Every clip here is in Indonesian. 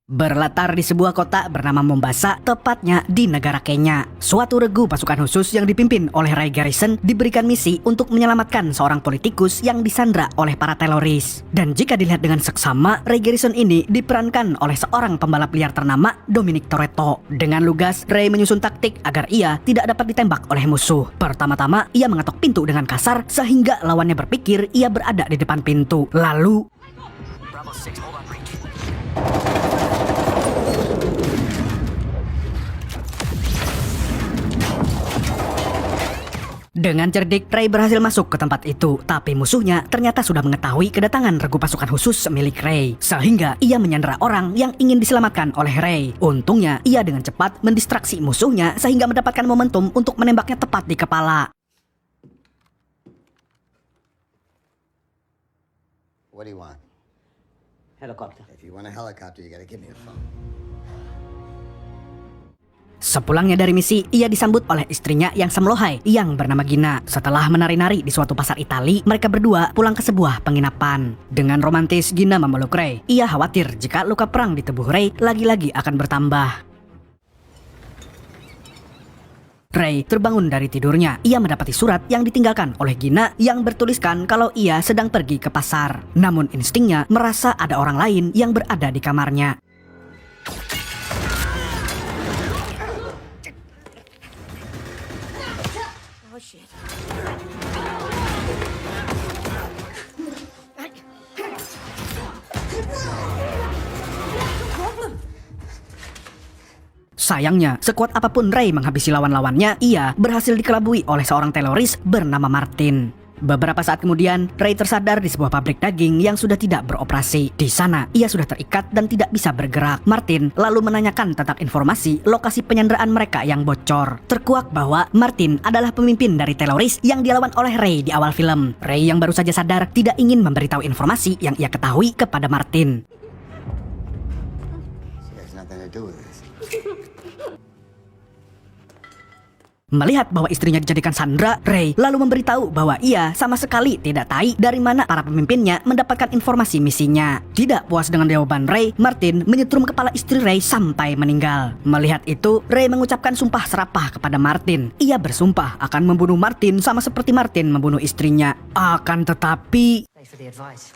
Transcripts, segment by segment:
Berlatar di sebuah kota bernama Mombasa, tepatnya di negara Kenya. Suatu regu pasukan khusus yang dipimpin oleh Ray Garrison diberikan misi untuk menyelamatkan seorang politikus yang disandra oleh para teroris. Dan jika dilihat dengan seksama, Ray Garrison ini diperankan oleh seorang pembalap liar ternama Dominic Toretto. Dengan lugas, Ray menyusun taktik agar ia tidak dapat ditembak oleh musuh. Pertama-tama, ia mengetok pintu dengan kasar sehingga lawannya berpikir ia berada di depan pintu. Lalu dengan cerdik, Ray berhasil masuk ke tempat itu, tapi musuhnya ternyata sudah mengetahui kedatangan regu pasukan khusus milik Ray, sehingga ia menyandera orang yang ingin diselamatkan oleh Ray. Untungnya, ia dengan cepat mendistraksi musuhnya sehingga mendapatkan momentum untuk menembaknya tepat di kepala. What do you want? Helicopter. If you want a helicopter, you gotta give me a phone. Sepulangnya dari misi, ia disambut oleh istrinya yang semlohai yang bernama Gina. Setelah menari-nari di suatu pasar Itali, mereka berdua pulang ke sebuah penginapan. Dengan romantis, Gina memeluk Ray. Ia khawatir jika luka perang di tubuh Ray lagi-lagi akan bertambah. Ray terbangun dari tidurnya. Ia mendapati surat yang ditinggalkan oleh Gina yang bertuliskan kalau ia sedang pergi ke pasar. Namun instingnya merasa ada orang lain yang berada di kamarnya. Oh shit. Sayangnya, sekuat apapun Ray menghabisi lawan-lawannya, ia berhasil dikelabui oleh seorang teroris bernama Martin. Beberapa saat kemudian, Ray tersadar di sebuah pabrik daging yang sudah tidak beroperasi. Di sana, ia sudah terikat dan tidak bisa bergerak. Martin lalu menanyakan tentang informasi lokasi penyanderaan mereka yang bocor. Terkuak bahwa Martin adalah pemimpin dari teroris yang dilawan oleh Ray di awal film. Ray yang baru saja sadar tidak ingin memberitahu informasi yang ia ketahui kepada Martin. She has nothing to do with this. Melihat bahwa istrinya dijadikan sandera, Ray lalu memberitahu bahwa ia sama sekali tidak tahu dari mana para pemimpinnya mendapatkan informasi misinya. Tidak puas dengan jawaban Ray, Martin menyetrum kepala istri Ray sampai meninggal. Melihat itu, Ray mengucapkan sumpah serapah kepada Martin. Ia bersumpah akan membunuh Martin sama seperti Martin membunuh istrinya. Akan tetapi, Thanks for the advice.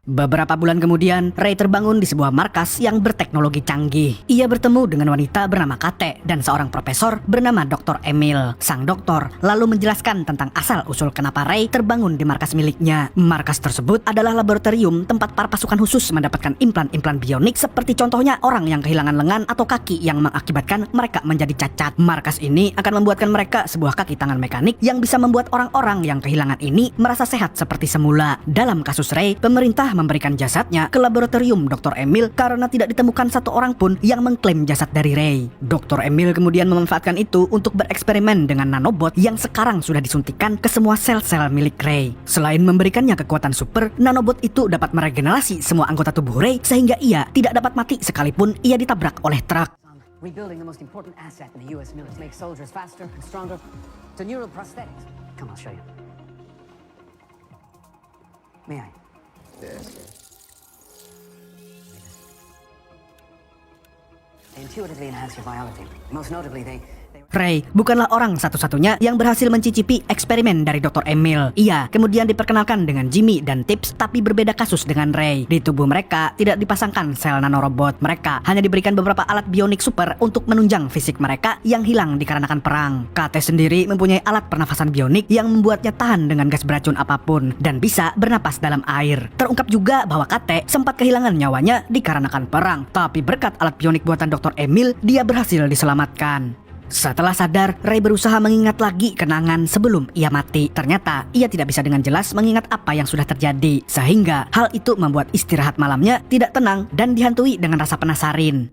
beberapa bulan kemudian, Ray terbangun di sebuah markas yang berteknologi canggih. Ia bertemu dengan wanita bernama Kate dan seorang profesor bernama Dr. Emil. Sang doktor lalu menjelaskan tentang asal-usul kenapa Ray terbangun di markas miliknya. Markas tersebut adalah laboratorium tempat para pasukan khusus mendapatkan implan-implan bionik seperti contohnya orang yang kehilangan lengan atau kaki yang mengakibatkan mereka menjadi cacat. Markas ini akan membuatkan mereka sebuah kaki tangan mekanik yang bisa membuat orang-orang yang kehilangan ini merasa sehat seperti semula. Dalam kasus Ray, pemerintah memberikan jasadnya ke laboratorium Dr. Emil karena tidak ditemukan satu orang pun yang mengklaim jasad dari Ray. Dr. Emil kemudian memanfaatkan itu untuk bereksperimen dengan nanobot yang sekarang sudah disuntikan ke semua sel-sel milik Ray. Selain memberikannya kekuatan super, nanobot itu dapat meregenerasi semua anggota tubuh Ray sehingga ia tidak dapat mati sekalipun ia ditabrak oleh truk. Rebuilding the most important asset in the U.S. military. Make soldiers faster and stronger. To neural prosthetics. Come, I'll show you. May I? Yes. They intuitively enhance your biology. Most notably, they Ray bukanlah orang satu-satunya yang berhasil mencicipi eksperimen dari Dr. Emil. Ia kemudian diperkenalkan dengan Jimmy dan Tips, tapi berbeda kasus dengan Ray. Di tubuh mereka tidak dipasangkan sel nanorobot. Mereka hanya diberikan beberapa alat bionik super untuk menunjang fisik mereka yang hilang dikarenakan perang. Kate sendiri mempunyai alat pernafasan bionik yang membuatnya tahan dengan gas beracun apapun dan bisa bernapas dalam air. Terungkap juga bahwa Kate sempat kehilangan nyawanya dikarenakan perang, tapi berkat alat bionik buatan Dr. Emil, dia berhasil diselamatkan. Setelah sadar, Ray berusaha mengingat lagi kenangan sebelum ia mati. Ternyata, ia tidak bisa dengan jelas mengingat apa yang sudah terjadi. Sehingga, hal itu membuat istirahat malamnya tidak tenang dan dihantui dengan rasa penasaran.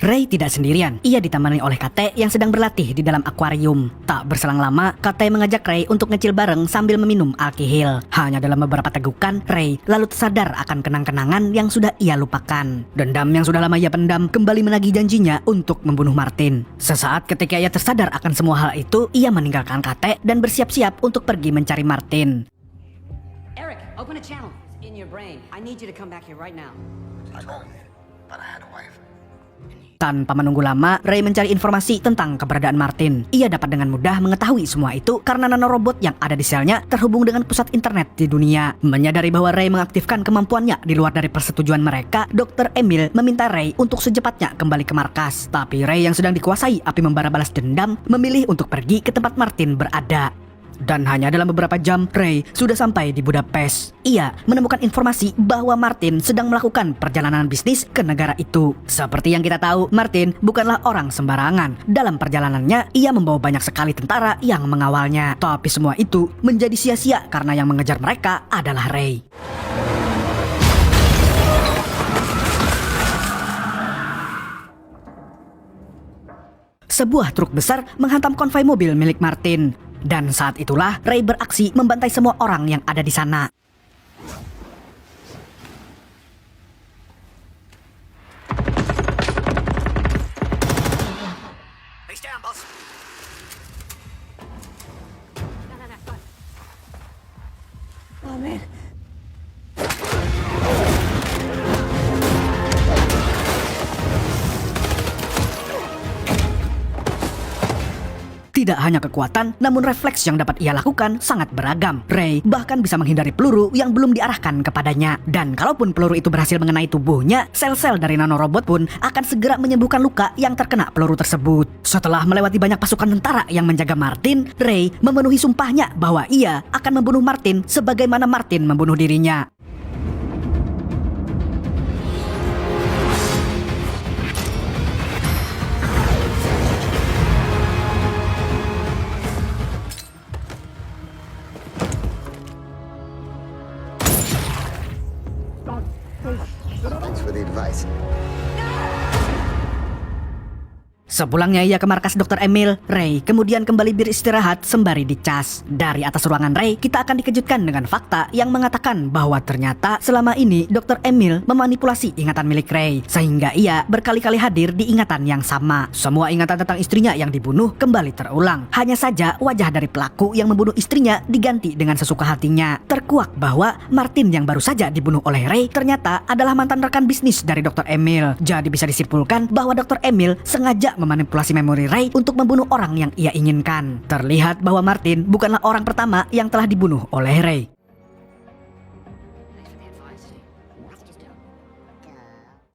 Ray tidak sendirian. Ia ditemani oleh Kate yang sedang berlatih di dalam akuarium. Tak berselang lama, Kate mengajak Ray untuk ngecil bareng sambil meminum alkihil. Hanya dalam beberapa tegukan, Ray lalu tersadar akan kenang-kenangan yang sudah ia lupakan. Dendam yang sudah lama ia pendam kembali menagih janjinya untuk membunuh Martin. Sesaat ketika ia tersadar akan semua hal itu, ia meninggalkan Kate dan bersiap-siap untuk pergi mencari Martin. Eric, open a channel. It's in your brain. I need you to come back here right now. I told you, but I had a wife. Tanpa menunggu lama, Ray mencari informasi tentang keberadaan Martin. Ia dapat dengan mudah mengetahui semua itu karena nanorobot yang ada di selnya terhubung dengan pusat internet di dunia. Menyadari bahwa Ray mengaktifkan kemampuannya di luar dari persetujuan mereka, Dr. Emil meminta Ray untuk secepatnya kembali ke markas. Tapi Ray yang sedang dikuasai api membara balas dendam memilih untuk pergi ke tempat Martin berada. Dan hanya dalam beberapa jam, Ray sudah sampai di Budapest. Ia menemukan informasi bahwa Martin sedang melakukan perjalanan bisnis ke negara itu. Seperti yang kita tahu, Martin bukanlah orang sembarangan. Dalam perjalanannya, ia membawa banyak sekali tentara yang mengawalnya. Tapi semua itu menjadi sia-sia karena yang mengejar mereka adalah Ray. Sebuah truk besar menghantam konvoi mobil milik Martin. Dan saat itulah Ray beraksi membantai semua orang yang ada di sana. Oh, man. Tidak hanya kekuatan, namun refleks yang dapat ia lakukan sangat beragam. Ray bahkan bisa menghindari peluru yang belum diarahkan kepadanya. Dan kalaupun peluru itu berhasil mengenai tubuhnya, sel-sel dari nanorobot pun akan segera menyembuhkan luka yang terkena peluru tersebut. Setelah melewati banyak pasukan tentara yang menjaga Martin, Ray memenuhi sumpahnya bahwa ia akan membunuh Martin sebagaimana Martin membunuh dirinya. Thanks for the advice. Sepulangnya ia ke markas Dr. Emil, Ray kemudian kembali beristirahat sembari dicas. Dari atas ruangan Ray, kita akan dikejutkan dengan fakta yang mengatakan bahwa ternyata selama ini Dr. Emil memanipulasi ingatan milik Ray, sehingga ia berkali-kali hadir di ingatan yang sama. Semua ingatan tentang istrinya yang dibunuh kembali terulang. Hanya saja wajah dari pelaku yang membunuh istrinya diganti dengan sesuka hatinya. Terkuak bahwa Martin yang baru saja dibunuh oleh Ray ternyata adalah mantan rekan bisnis dari Dr. Emil. Jadi bisa disimpulkan bahwa Dr. Emil sengaja memanipulasi memori Ray untuk membunuh orang yang ia inginkan. Terlihat bahwa Martin bukanlah orang pertama yang telah dibunuh oleh Ray.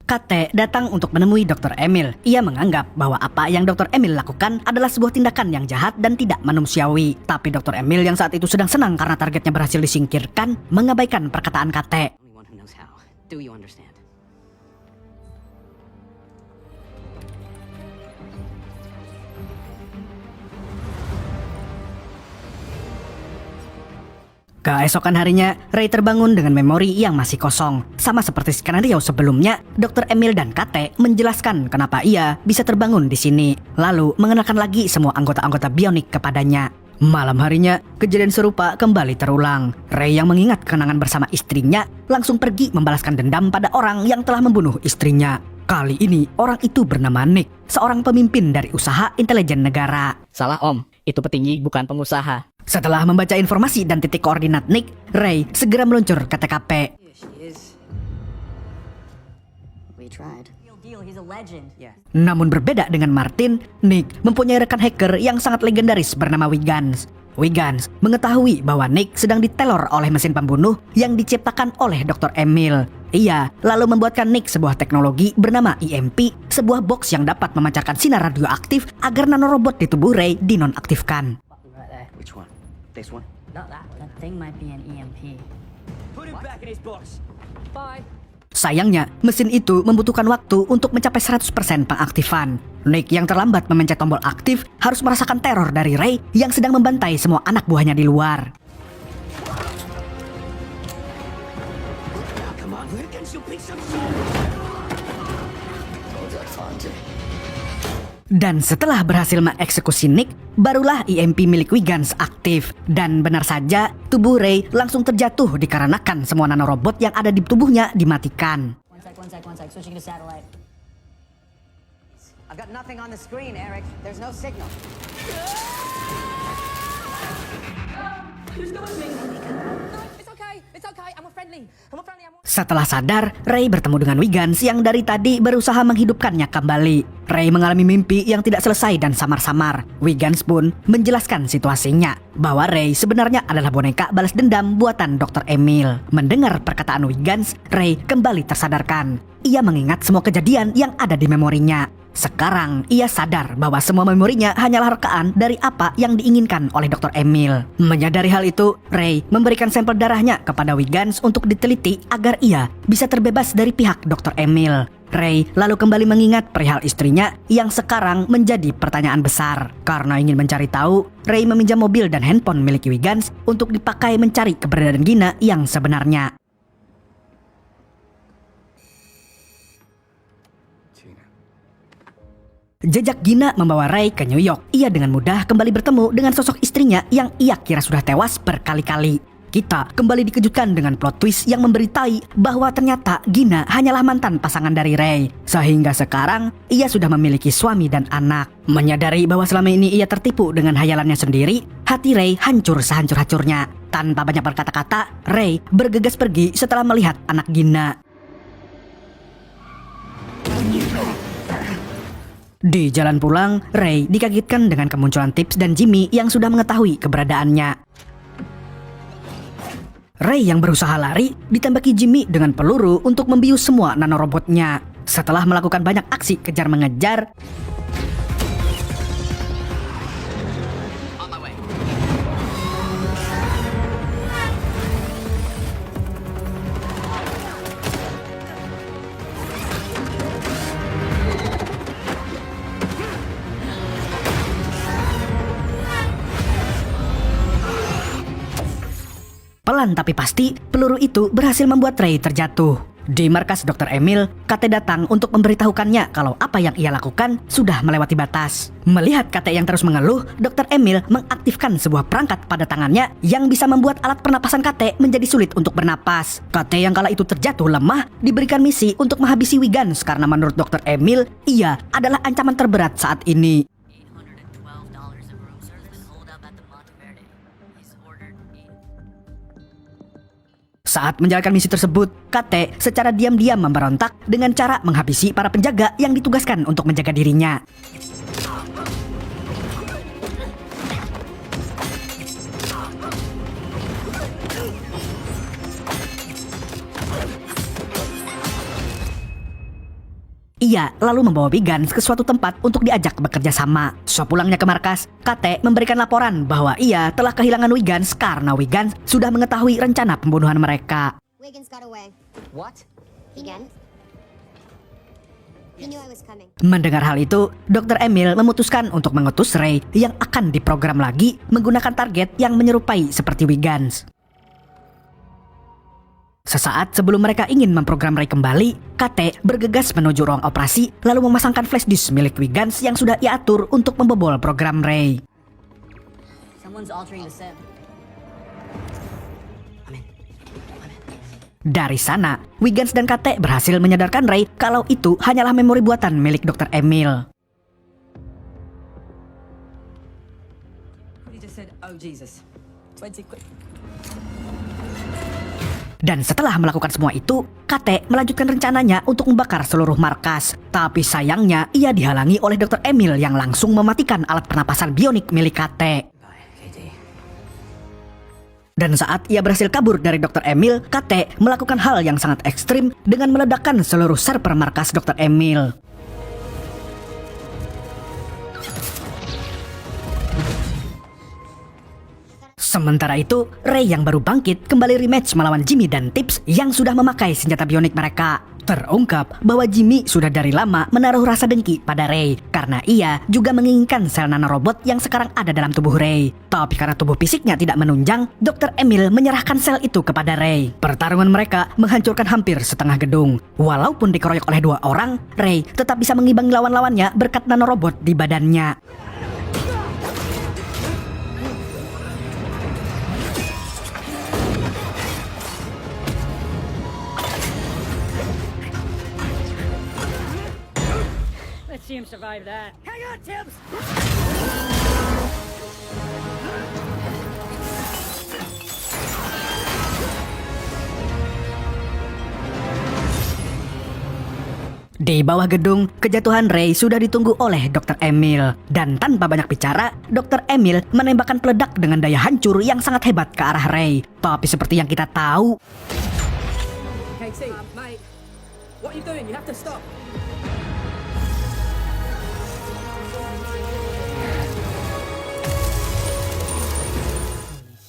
Kate datang untuk menemui Dr. Emil. Ia menganggap bahwa apa yang Dr. Emil lakukan adalah sebuah tindakan yang jahat dan tidak manusiawi. Tapi Dr. Emil yang saat itu sedang senang karena targetnya berhasil disingkirkan, mengabaikan perkataan Kate. Only one who knows how. Do you understand? Keesokan harinya, Ray terbangun dengan memori yang masih kosong. Sama seperti skenario sebelumnya, Dr. Emil dan Kate menjelaskan kenapa ia bisa terbangun di sini. Lalu mengenalkan lagi semua anggota-anggota bionik kepadanya. Malam harinya, kejadian serupa kembali terulang. Ray yang mengingat kenangan bersama istrinya langsung pergi membalaskan dendam pada orang yang telah membunuh istrinya. Kali ini, orang itu bernama Nick, seorang pemimpin dari usaha intelijen negara. Salah om, itu petinggi bukan pengusaha. Setelah membaca informasi dan titik koordinat Nick, Ray segera meluncur ke TKP. Here she is. We tried. Real deal, he's a legend. Yeah. Namun berbeda dengan Martin, Nick mempunyai rekan hacker yang sangat legendaris bernama Wiggins. Wiggins mengetahui bahwa Nick sedang diteror oleh mesin pembunuh yang diciptakan oleh Dr. Emil. Ia lalu membuatkan Nick sebuah teknologi bernama EMP, sebuah box yang dapat memancarkan sinar radioaktif agar nanorobot di tubuh Ray dinonaktifkan. Right there. Which one? This one? Not that one. That thing might be an EMP. Put it back in his box. Bye. Sayangnya, mesin itu membutuhkan waktu untuk mencapai 100% pengaktifan. Nick yang terlambat memencet tombol aktif harus merasakan teror dari Ray yang sedang membantai semua anak buahnya di luar. Come on, Wiggins, you piece of shit! Told you I'd find you. Dan setelah berhasil mengeksekusi Nick, barulah EMP milik Wiggins aktif. Dan benar saja, tubuh Ray langsung terjatuh dikarenakan semua nanorobot yang ada di tubuhnya dimatikan. One sec. Switching to satellite. I've got nothing on the screen, Eric. There's no signal. It's okay. I'm a friendly. Setelah sadar, Ray bertemu dengan Wiggins yang dari tadi berusaha menghidupkannya kembali. Ray mengalami mimpi yang tidak selesai dan samar-samar. Wiggins pun menjelaskan situasinya, bahwa Ray sebenarnya adalah boneka balas dendam buatan Dr. Emil. Mendengar perkataan Wiggins, Ray kembali tersadarkan. Ia mengingat semua kejadian yang ada di memorinya. Sekarang ia sadar bahwa semua memorinya hanyalah rekaan dari apa yang diinginkan oleh Dr. Emil. Menyadari hal itu, Ray memberikan sampel darahnya kepada Wiggins untuk diteliti agar ia bisa terbebas dari pihak Dr. Emil. Ray lalu kembali mengingat perihal istrinya yang sekarang menjadi pertanyaan besar. Karena ingin mencari tahu, Ray meminjam mobil dan handphone milik Wiggins untuk dipakai mencari keberadaan Gina yang sebenarnya. Jejak Gina membawa Ray ke New York. Ia dengan mudah kembali bertemu dengan sosok istrinya yang ia kira sudah tewas berkali-kali. Kita kembali dikejutkan dengan plot twist yang memberitai bahwa ternyata Gina hanyalah mantan pasangan dari Ray. Sehingga sekarang ia sudah memiliki suami dan anak. Menyadari bahwa selama ini ia tertipu dengan hayalannya sendiri, hati Ray hancur sehancur-hancurnya. Tanpa banyak berkata-kata, Ray bergegas pergi setelah melihat anak Gina. Di jalan pulang, Ray dikagetkan dengan kemunculan Tips dan Jimmy yang sudah mengetahui keberadaannya. Ray yang berusaha lari ditembaki Jimmy dengan peluru untuk membius semua nanorobotnya. Setelah melakukan banyak aksi kejar mengejar, pelan tapi pasti, peluru itu berhasil membuat Ray terjatuh. Di markas Dr. Emil, Kate datang untuk memberitahukannya kalau apa yang ia lakukan sudah melewati batas. Melihat Kate yang terus mengeluh, Dr. Emil mengaktifkan sebuah perangkat pada tangannya yang bisa membuat alat pernapasan Kate menjadi sulit untuk bernapas. Kate yang kala itu terjatuh lemah diberikan misi untuk menghabisi Wiggins karena menurut Dr. Emil, ia adalah ancaman terberat saat ini. Saat menjalankan misi tersebut, Kate secara diam-diam memberontak dengan cara menghabisi para penjaga yang ditugaskan untuk menjaga dirinya. Ia lalu membawa Wiggins ke suatu tempat untuk diajak bekerja sama. Sepulangnya ke markas, Kate memberikan laporan bahwa ia telah kehilangan Wiggins karena Wiggins sudah mengetahui rencana pembunuhan mereka. Wiggins got away. What? Again? He knew I was coming. Mendengar hal itu, Dr. Emil memutuskan untuk mengutus Ray yang akan diprogram lagi menggunakan target yang menyerupai seperti Wiggins. Sesaat sebelum mereka ingin memprogram Ray kembali, Kate bergegas menuju ruang operasi lalu memasangkan flash disk milik Wiggins yang sudah ia atur untuk membobol program Ray. Someone's altering the sim. Dari sana, Wiggins dan Kate berhasil menyadarkan Ray kalau itu hanyalah memori buatan milik Dr. Emil. He just said, "Oh Jesus." 20 quick. Dan setelah melakukan semua itu, Kate melanjutkan rencananya untuk membakar seluruh markas. Tapi sayangnya, ia dihalangi oleh Dr. Emil yang langsung mematikan alat pernapasan bionik milik Kate. Dan saat ia berhasil kabur dari Dr. Emil, Kate melakukan hal yang sangat ekstrim dengan meledakkan seluruh server markas Dr. Emil. Sementara itu, Ray yang baru bangkit kembali rematch melawan Jimmy dan Tips yang sudah memakai senjata bionik mereka. Terungkap bahwa Jimmy sudah dari lama menaruh rasa dengki pada Ray karena ia juga menginginkan sel nanorobot yang sekarang ada dalam tubuh Ray. Tapi karena tubuh fisiknya tidak menunjang, Dr. Emil menyerahkan sel itu kepada Ray. Pertarungan mereka menghancurkan hampir setengah gedung. Walaupun dikeroyok oleh 2 orang, Ray tetap bisa mengimbangi lawan-lawannya berkat nanorobot di badannya. Let's see him survive that. Hang on, Tibbs! Di bawah gedung, kejatuhan Ray sudah ditunggu oleh Dr. Emil. Dan tanpa banyak bicara, Dr. Emil menembakkan peledak dengan daya hancur yang sangat hebat ke arah Ray. Tapi seperti yang kita tahu, KT, mate. What are you doing? You have to stop.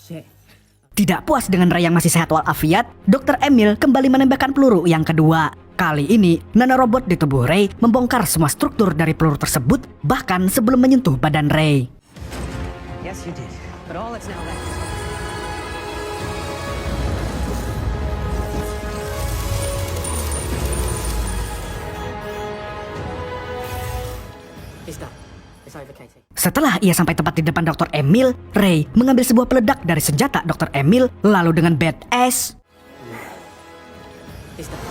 Shit. tidak puas dengan Ray yang masih sehat walafiat, Dr. Emil kembali menembakkan peluru yang kedua. Kali ini, nanorobot di tubuh Ray membongkar semua struktur dari peluru tersebut, bahkan sebelum menyentuh badan Ray. Yes, you did. But all that's now left. It's done. It's over, Katie. Setelah ia sampai tepat di depan Dr. Emil, Ray mengambil sebuah peledak dari senjata Dr. Emil, lalu dengan badass, It's done.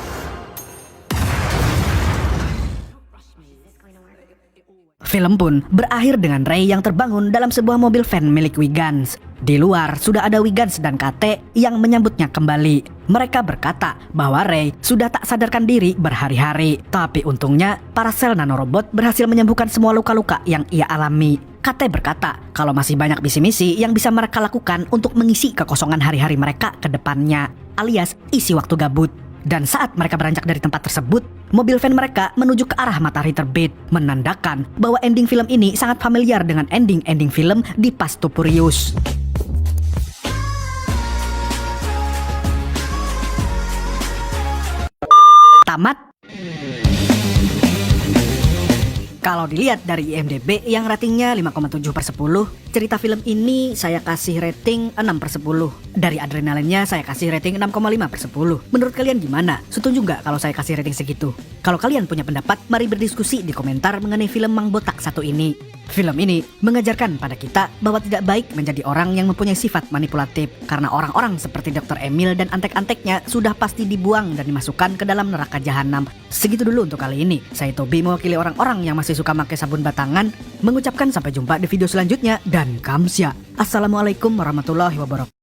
film pun berakhir dengan Ray yang terbangun dalam sebuah mobil van milik Wiggins. Di luar sudah ada Wiggins dan KT yang menyambutnya kembali. Mereka berkata bahwa Ray sudah tak sadarkan diri berhari-hari. Tapi untungnya para sel nanorobot berhasil menyembuhkan semua luka-luka yang ia alami. KT berkata kalau masih banyak misi-misi yang bisa mereka lakukan untuk mengisi kekosongan hari-hari mereka ke depannya, alias isi waktu gabut. Dan saat mereka beranjak dari tempat tersebut, mobil van mereka menuju ke arah matahari terbit, menandakan bahwa ending film ini sangat familiar dengan ending-ending film di Fast and Furious. Tamat. Kalau dilihat dari IMDb yang ratingnya 5,7/10, cerita film ini saya kasih rating 6/10. Dari adrenalinnya saya kasih rating 6,5/10. Menurut kalian gimana? Setuju nggak kalau saya kasih rating segitu? Kalau kalian punya pendapat, mari berdiskusi di komentar mengenai film Mang Botak satu ini. Film ini mengajarkan pada kita bahwa tidak baik menjadi orang yang mempunyai sifat manipulatif, karena orang-orang seperti Dr. Emil dan antek-anteknya sudah pasti dibuang dan dimasukkan ke dalam neraka jahanam. Segitu dulu untuk kali ini. Saya Tobi mewakili orang-orang yang masih suka pakai sabun batangan, mengucapkan sampai jumpa di video selanjutnya dan kamsya. Assalamualaikum warahmatullahi wabarakatuh.